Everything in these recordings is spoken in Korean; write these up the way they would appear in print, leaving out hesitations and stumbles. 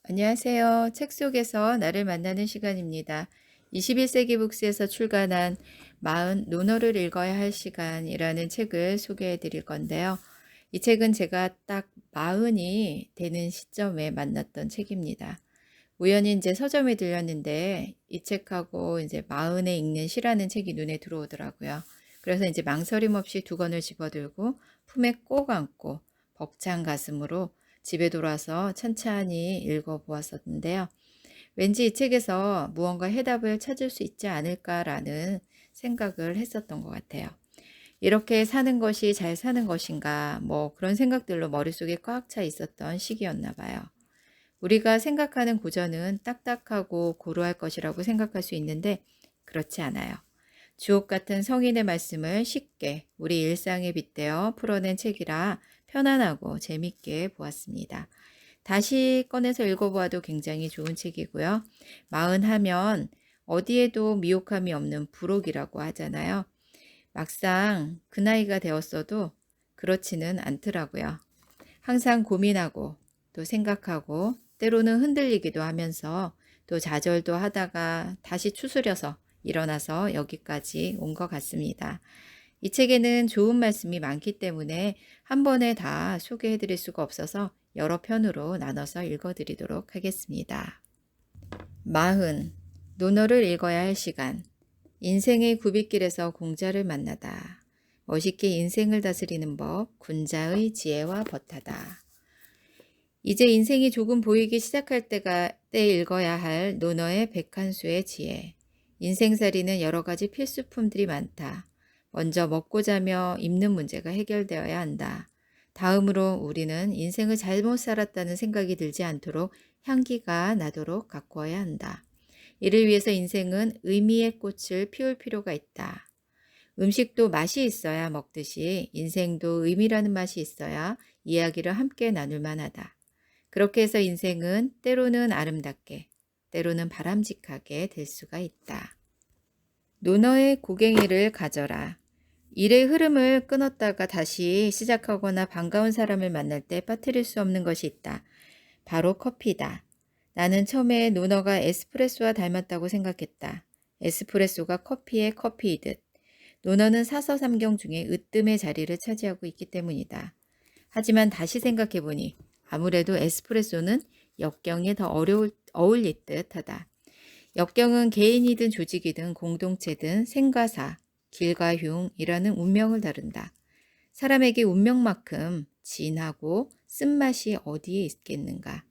안녕하세요. 책 속에서 나를 만나는 시간입니다. 21세기 북스에서 출간한 40 논어를 읽어야 할 시간이라는 책을 소개해 드릴 건데요. 이 책은 제가 딱 40이 되는 시점에 만났던 책입니다. 우연히 이제 서점에 들렸는데 이 책하고 이제 40에 읽는 시라는 책이 눈에 들어오더라고요. 그래서 이제 망설임 없이 두 권을 집어들고 품에 꼭 안고 벅찬 가슴으로 집에 돌아서 찬찬히 읽어보았었는데요. 왠지 이 책에서 무언가 해답을 찾을 수 있지 않을까라는 생각을 했었던 것 같아요. 이렇게 사는 것이 잘 사는 것인가, 뭐 그런 생각들로 머릿속에 꽉 차 있었던 시기였나 봐요. 우리가 생각하는 고전은 딱딱하고 고루할 것이라고 생각할 수 있는데 그렇지 않아요. 주옥 같은 성인의 말씀을 쉽게 우리 일상에 빗대어 풀어낸 책이라 편안하고 재밌게 보았습니다. 다시 꺼내서 읽어보아도 굉장히 좋은 책이고요. 40 하면 어디에도 미혹함이 없는 부록이라고 하잖아요. 막상 그 나이가 되었어도 그렇지는 않더라고요. 항상 고민하고 또 생각하고 때로는 흔들리기도 하면서 또 좌절도 하다가 다시 추스려서 일어나서 여기까지 온 것 같습니다. 이 책에는 좋은 말씀이 많기 때문에 한 번에 다 소개해 드릴 수가 없어서 여러 편으로 나눠서 읽어 드리도록 하겠습니다. 40. 논어를 읽어야 할 시간. 인생의 굽이길에서 공자를 만나다. 멋있게 인생을 다스리는 법, 군자의 지혜와 버타다. 이제 인생이 조금 보이기 시작할 때 읽어야 할 논어의 백한수의 지혜. 인생살이는 여러 가지 필수품들이 많다. 먼저 먹고 자며 입는 문제가 해결되어야 한다. 다음으로 우리는 인생을 잘못 살았다는 생각이 들지 않도록 향기가 나도록 가꾸어야 한다. 이를 위해서 인생은 의미의 꽃을 피울 필요가 있다. 음식도 맛이 있어야 먹듯이 인생도 의미라는 맛이 있어야 이야기를 함께 나눌 만하다. 그렇게 해서 인생은 때로는 아름답게, 때로는 바람직하게 될 수가 있다. 논어의 고갱이를 가져라. 일의 흐름을 끊었다가 다시 시작하거나 반가운 사람을 만날 때 빠뜨릴 수 없는 것이 있다. 바로 커피다. 나는 처음에 논어가 에스프레소와 닮았다고 생각했다. 에스프레소가 커피의 커피이듯. 논어는 사서삼경 중에 으뜸의 자리를 차지하고 있기 때문이다. 하지만 다시 생각해보니 아무래도 에스프레소는 역경에 더 어울릴 듯하다. 역경은 개인이든 조직이든 공동체든 생과사, 길과 흉이라는 운명을 다룬다. 사람에게 운명만큼 진하고 쓴맛이 어디에 있겠는가.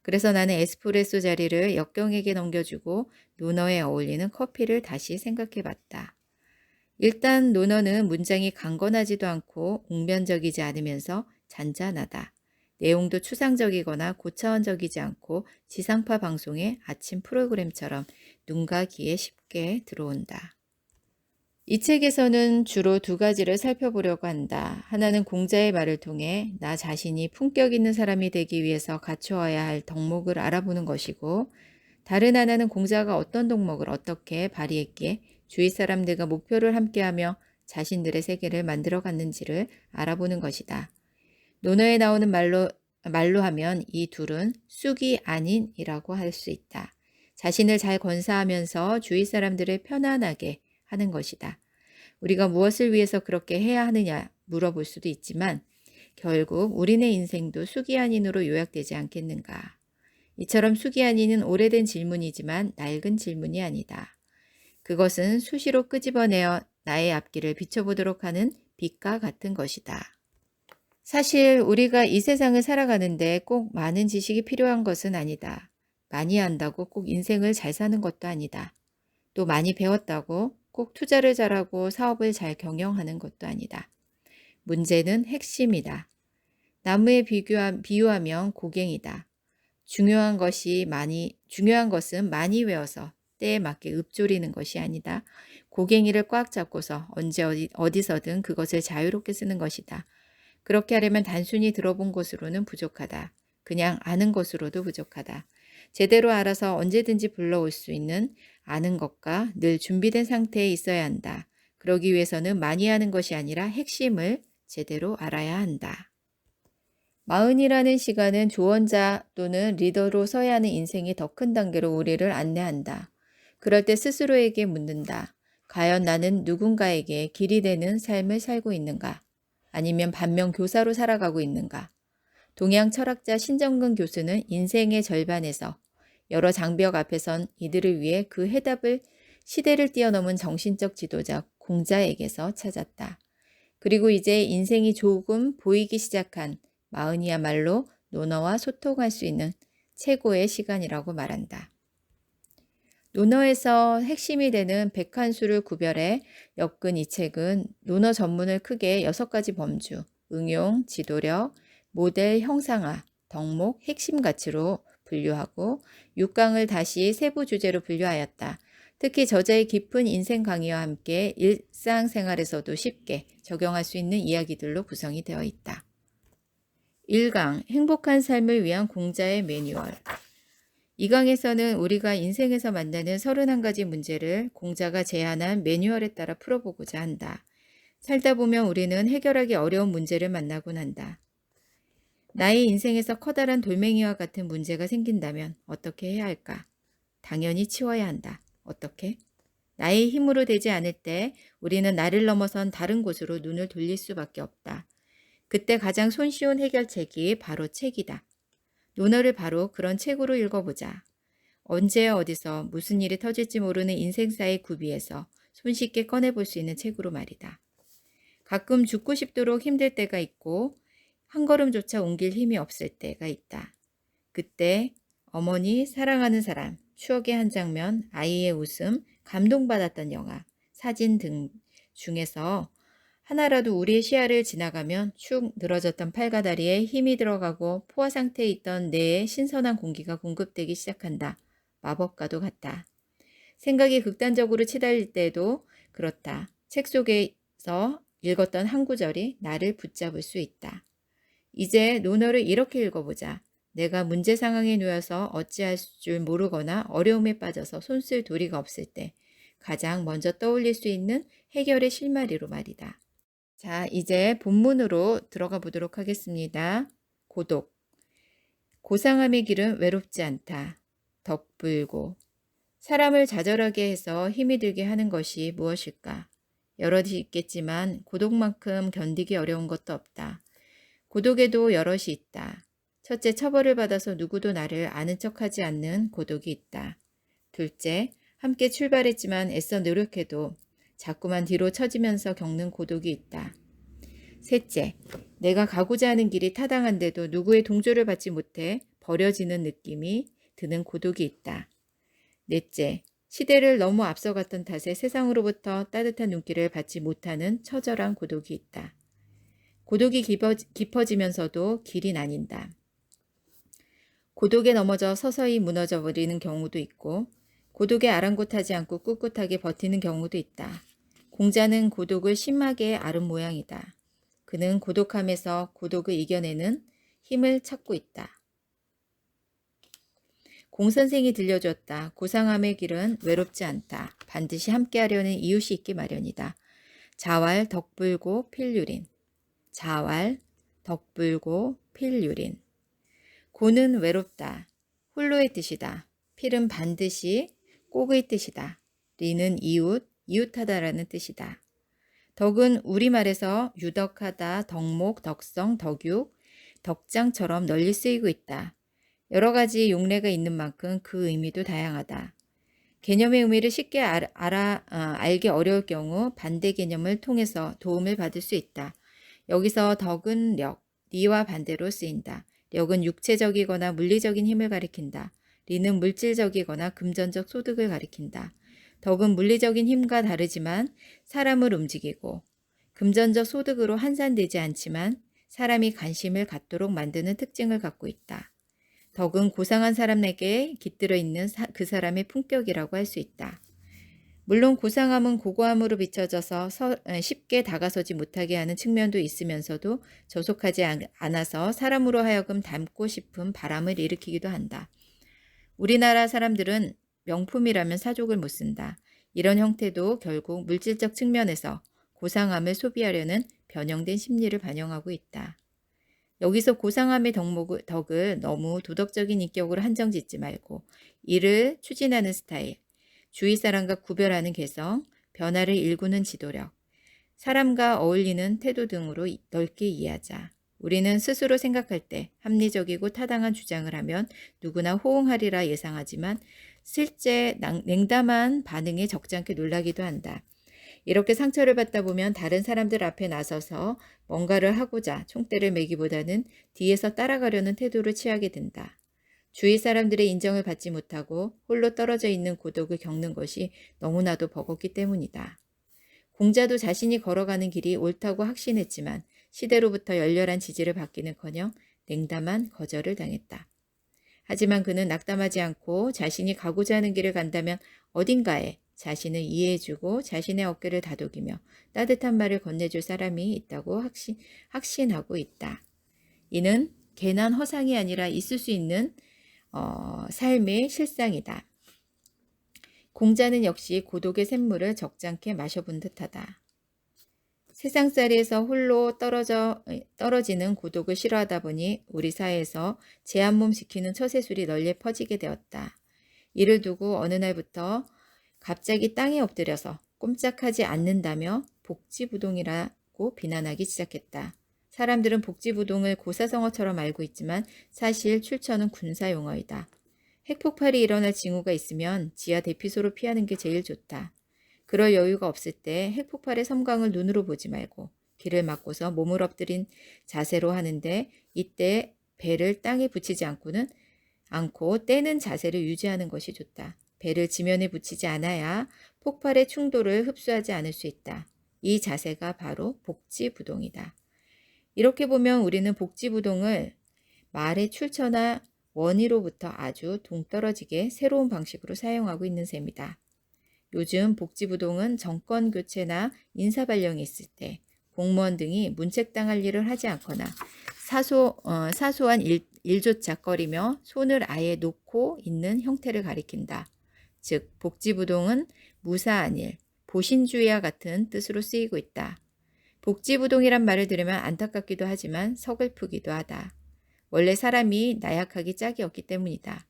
그래서 나는 에스프레소 자리를 역경에게 넘겨주고 논어에 어울리는 커피를 다시 생각해봤다. 일단 논어는 문장이 강건하지도 않고 웅변적이지 않으면서 잔잔하다. 내용도 추상적이거나 고차원적이지 않고 지상파 방송의 아침 프로그램처럼 눈과 귀에 쉽게 들어온다. 이 책에서는 주로 두 가지를 살펴보려고 한다. 하나는 공자의 말을 통해 나 자신이 품격 있는 사람이 되기 위해서 갖추어야 할 덕목을 알아보는 것이고, 다른 하나는 공자가 어떤 덕목을 어떻게 발휘했기에 주위 사람들과 목표를 함께하며 자신들의 세계를 만들어 갔는지를 알아보는 것이다. 논어에 나오는 말로 하면 이 둘은 쑥이 아닌이라고 할 수 있다. 자신을 잘 건사하면서 주위 사람들을 편안하게 하는 것이다. 우리가 무엇을 위해서 그렇게 해야 하느냐 물어볼 수도 있지만 결국 우리네 인생도 쑥이 아닌으로 요약되지 않겠는가. 이처럼 쑥이 아닌은 오래된 질문이지만 낡은 질문이 아니다. 그것은 수시로 끄집어내어 나의 앞길을 비춰보도록 하는 빛과 같은 것이다. 사실 우리가 이 세상을 살아가는데 꼭 많은 지식이 필요한 것은 아니다. 많이 안다고 꼭 인생을 잘 사는 것도 아니다. 또 많이 배웠다고 꼭 투자를 잘하고 사업을 잘 경영하는 것도 아니다. 문제는 핵심이다. 나무에 비유하면 고갱이다. 중요한 것은 많이 외워서 때에 맞게 읊조리는 것이 아니다. 고갱이를 꽉 잡고서 언제 어디서든 그것을 자유롭게 쓰는 것이다. 그렇게 하려면 단순히 들어본 것으로는 부족하다. 그냥 아는 것으로도 부족하다. 제대로 알아서 언제든지 불러올 수 있는 아는 것과 늘 준비된 상태에 있어야 한다. 그러기 위해서는 많이 아는 것이 아니라 핵심을 제대로 알아야 한다. 마흔이라는 시간은 조언자 또는 리더로 서야 하는 인생이 더 큰 단계로 우리를 안내한다. 그럴 때 스스로에게 묻는다. 과연 나는 누군가에게 길이 되는 삶을 살고 있는가? 아니면 반면 교사로 살아가고 있는가? 동양 철학자 신정근 교수는 인생의 절반에서 여러 장벽 앞에 선 이들을 위해 그 해답을 시대를 뛰어넘은 정신적 지도자 공자에게서 찾았다. 그리고 이제 인생이 조금 보이기 시작한 마흔이야말로 논어와 소통할 수 있는 최고의 시간이라고 말한다. 논어에서 핵심이 되는 백한수를 구별해 엮은 이 책은 논어 전문을 크게 6가지 범주, 응용, 지도력, 모델 형상화, 덕목, 핵심 가치로 분류하고 6강을 다시 세부 주제로 분류하였다. 특히 저자의 깊은 인생 강의와 함께 일상생활에서도 쉽게 적용할 수 있는 이야기들로 구성이 되어 있다. 1강, 행복한 삶을 위한 공자의 매뉴얼. 이 강에서는 우리가 인생에서 만나는 31가지 문제를 공자가 제안한 매뉴얼에 따라 풀어보고자 한다. 살다 보면 우리는 해결하기 어려운 문제를 만나곤 한다. 나의 인생에서 커다란 돌멩이와 같은 문제가 생긴다면 어떻게 해야 할까? 당연히 치워야 한다. 어떻게? 나의 힘으로 되지 않을 때 우리는 나를 넘어선 다른 곳으로 눈을 돌릴 수밖에 없다. 그때 가장 손쉬운 해결책이 바로 책이다. 논어를 바로 그런 책으로 읽어보자. 언제 어디서 무슨 일이 터질지 모르는 인생사의 구비에서 손쉽게 꺼내볼 수 있는 책으로 말이다. 가끔 죽고 싶도록 힘들 때가 있고 한 걸음조차 옮길 힘이 없을 때가 있다. 그때 어머니, 사랑하는 사람, 추억의 한 장면, 아이의 웃음, 감동받았던 영화, 사진 등 중에서 하나라도 우리의 시야를 지나가면 축 늘어졌던 팔과 다리에 힘이 들어가고 포화 상태에 있던 뇌에 신선한 공기가 공급되기 시작한다. 마법과도 같다. 생각이 극단적으로 치달릴 때도 그렇다. 책 속에서 읽었던 한 구절이 나를 붙잡을 수 있다. 이제 논어를 이렇게 읽어보자. 내가 문제 상황에 놓여서 어찌할 줄 모르거나 어려움에 빠져서 손쓸 도리가 없을 때 가장 먼저 떠올릴 수 있는 해결의 실마리로 말이다. 자, 이제 본문으로 들어가 보도록 하겠습니다. 고독. 고상함의 길은 외롭지 않다. 덕불고. 사람을 좌절하게 해서 힘이 들게 하는 것이 무엇일까? 여럿이 있겠지만 고독만큼 견디기 어려운 것도 없다. 고독에도 여럿이 있다. 첫째, 처벌을 받아서 누구도 나를 아는 척하지 않는 고독이 있다. 둘째, 함께 출발했지만 애써 노력해도 자꾸만 뒤로 처지면서 겪는 고독이 있다. 셋째, 내가 가고자 하는 길이 타당한데도 누구의 동조를 받지 못해 버려지는 느낌이 드는 고독이 있다. 넷째, 시대를 너무 앞서갔던 탓에 세상으로부터 따뜻한 눈길을 받지 못하는 처절한 고독이 있다. 고독이 깊어지면서도 길이 나뉜다. 고독에 넘어져 서서히 무너져 버리는 경우도 있고 고독에 아랑곳하지 않고 꿋꿋하게 버티는 경우도 있다. 공자는 고독을 심하게 앓은 모양이다. 그는 고독함에서 고독을 이겨내는 힘을 찾고 있다. 공선생이 들려주었다. 고상함의 길은 외롭지 않다. 반드시 함께하려는 이웃이 있기 마련이다. 자왈 덕불고 필유린. 자왈 덕불고 필유린. 고는 외롭다. 홀로의 뜻이다. 필은 반드시 꼭의 뜻이다. 리는 이웃, 이웃하다라는 뜻이다. 덕은 우리말에서 유덕하다, 덕목, 덕성, 덕육, 덕장처럼 널리 쓰이고 있다. 여러 가지 용례가 있는 만큼 그 의미도 다양하다. 개념의 의미를 쉽게 알기 어려울 경우 반대 개념을 통해서 도움을 받을 수 있다. 여기서 덕은 력, 리와 반대로 쓰인다. 력은 육체적이거나 물리적인 힘을 가리킨다. 리는 물질적이거나 금전적 소득을 가리킨다. 덕은 물리적인 힘과 다르지만 사람을 움직이고 금전적 소득으로 환산되지 않지만 사람이 관심을 갖도록 만드는 특징을 갖고 있다. 덕은 고상한 사람에게 깃들어 있는 그 사람의 품격이라고 할 수 있다. 물론 고상함은 고고함으로 비춰져서 쉽게 다가서지 못하게 하는 측면도 있으면서도 저속하지 않아서 사람으로 하여금 닮고 싶은 바람을 일으키기도 한다. 우리나라 사람들은 명품이라면 사족을 못 쓴다. 이런 형태도 결국 물질적 측면에서 고상함을 소비하려는 변형된 심리를 반영하고 있다. 여기서 고상함의 덕을 너무 도덕적인 인격으로 한정 짓지 말고 이를 추진하는 스타일, 주위 사람과 구별하는 개성, 변화를 일구는 지도력, 사람과 어울리는 태도 등으로 넓게 이해하자. 우리는 스스로 생각할 때 합리적이고 타당한 주장을 하면 누구나 호응하리라 예상하지만 실제 냉담한 반응에 적지 않게 놀라기도 한다. 이렇게 상처를 받다 보면 다른 사람들 앞에 나서서 뭔가를 하고자 총대를 매기보다는 뒤에서 따라가려는 태도를 취하게 된다. 주위 사람들의 인정을 받지 못하고 홀로 떨어져 있는 고독을 겪는 것이 너무나도 버겁기 때문이다. 공자도 자신이 걸어가는 길이 옳다고 확신했지만 시대로부터 열렬한 지지를 받기는커녕 냉담한 거절을 당했다. 하지만 그는 낙담하지 않고 자신이 가고자 하는 길을 간다면 어딘가에 자신을 이해해주고 자신의 어깨를 다독이며 따뜻한 말을 건네줄 사람이 있다고 확신하고 있다. 이는 괜한 허상이 아니라 있을 수 있는 삶의 실상이다. 공자는 역시 고독의 샘물을 적잖게 마셔본 듯하다. 세상살이에서 홀로 떨어지는 고독을 싫어하다 보니 우리 사회에서 제 한 몸 지키는 처세술이 널리 퍼지게 되었다. 이를 두고 어느 날부터 갑자기 땅에 엎드려서 꼼짝하지 않는다며 복지부동이라고 비난하기 시작했다. 사람들은 복지부동을 고사성어처럼 알고 있지만 사실 출처는 군사용어이다. 핵폭발이 일어날 징후가 있으면 지하 대피소로 피하는 게 제일 좋다. 그럴 여유가 없을 때 핵폭발의 섬광을 눈으로 보지 말고 길을 막고서 몸을 엎드린 자세로 하는데 이때 배를 땅에 붙이지 않고 떼는 자세를 유지하는 것이 좋다. 배를 지면에 붙이지 않아야 폭발의 충돌을 흡수하지 않을 수 있다. 이 자세가 바로 복지부동이다. 이렇게 보면 우리는 복지부동을 말의 출처나 원의로부터 아주 동떨어지게 새로운 방식으로 사용하고 있는 셈이다. 요즘 복지부동은 정권 교체나 인사발령이 있을 때 공무원 등이 문책당할 일을 하지 않거나 사소한 일조차 꺼리며 손을 아예 놓고 있는 형태를 가리킨다. 즉 복지부동은 무사한 일, 보신주의와 같은 뜻으로 쓰이고 있다. 복지부동이란 말을 들으면 안타깝기도 하지만 서글프기도 하다. 원래 사람이 나약하기 짝이 없기 때문이다.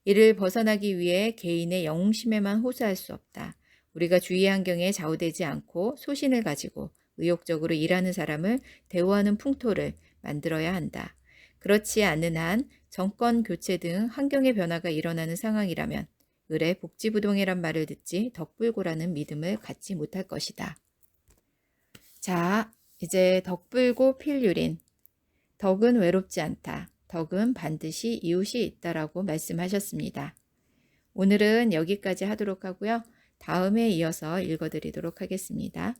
이를 벗어나기 위해 개인의 영웅심에만 호소할 수 없다. 우리가 주위 환경에 좌우되지 않고 소신을 가지고 의욕적으로 일하는 사람을 대우하는 풍토를 만들어야 한다. 그렇지 않는 한 정권 교체 등 환경의 변화가 일어나는 상황이라면 을의 복지부동이란 말을 듣지 덕불고라는 믿음을 갖지 못할 것이다. 자, 이제 덕불고 필유린. 덕은 외롭지 않다. 덕은 반드시 이웃이 있다라고 말씀하셨습니다. 오늘은 여기까지 하도록 하고요. 다음에 이어서 읽어드리도록 하겠습니다.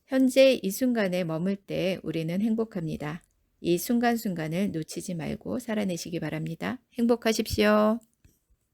현재 이 순간에 머물 때 우리는 행복합니다. 이 순간순간을 놓치지 말고 살아내시기 바랍니다. 행복하십시오.